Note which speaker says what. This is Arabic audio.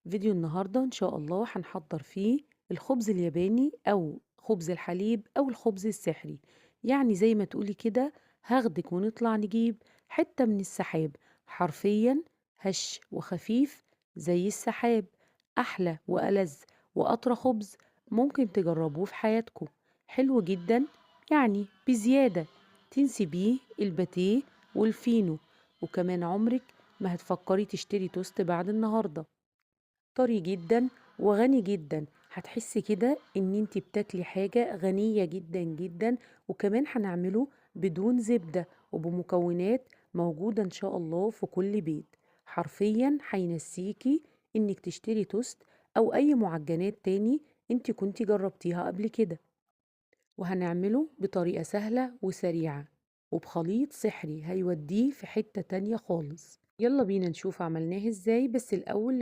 Speaker 1: فيديو النهاردة إن شاء الله هنحضر فيه الخبز الياباني أو خبز الحليب أو الخبز السحري. يعني زي ما تقولي كده، هاخدك ونطلع نجيب حتة من السحاب، حرفيا هش وخفيف زي السحاب. أحلى وألذ وأطرى خبز ممكن تجربوه في حياتكم. حلو جدا، يعني بزيادة تنسي بيه الباتيه والفينو. وكمان عمرك ما هتفكري تشتري توست بعد النهارده. طري جدًا وغني جدًا، هتحسي كده إن أنتِ بتاكلي حاجة غنية جدًا، جدًا. وكمان هنعمله بدون زبدة وبمكونات موجودة إن شاء الله في كل بيت. حرفيًا هينسيكِ إنِك تشتري توست أو أي معجنات تاني أنتِ كنتِ جربتيها قبل كده. وهنعمله بطريقة سهلة وسريعة وبخليط سحري هيوديه في حتة تانية خالص. يلا بينا نشوف عملناه ازاي، بس الأول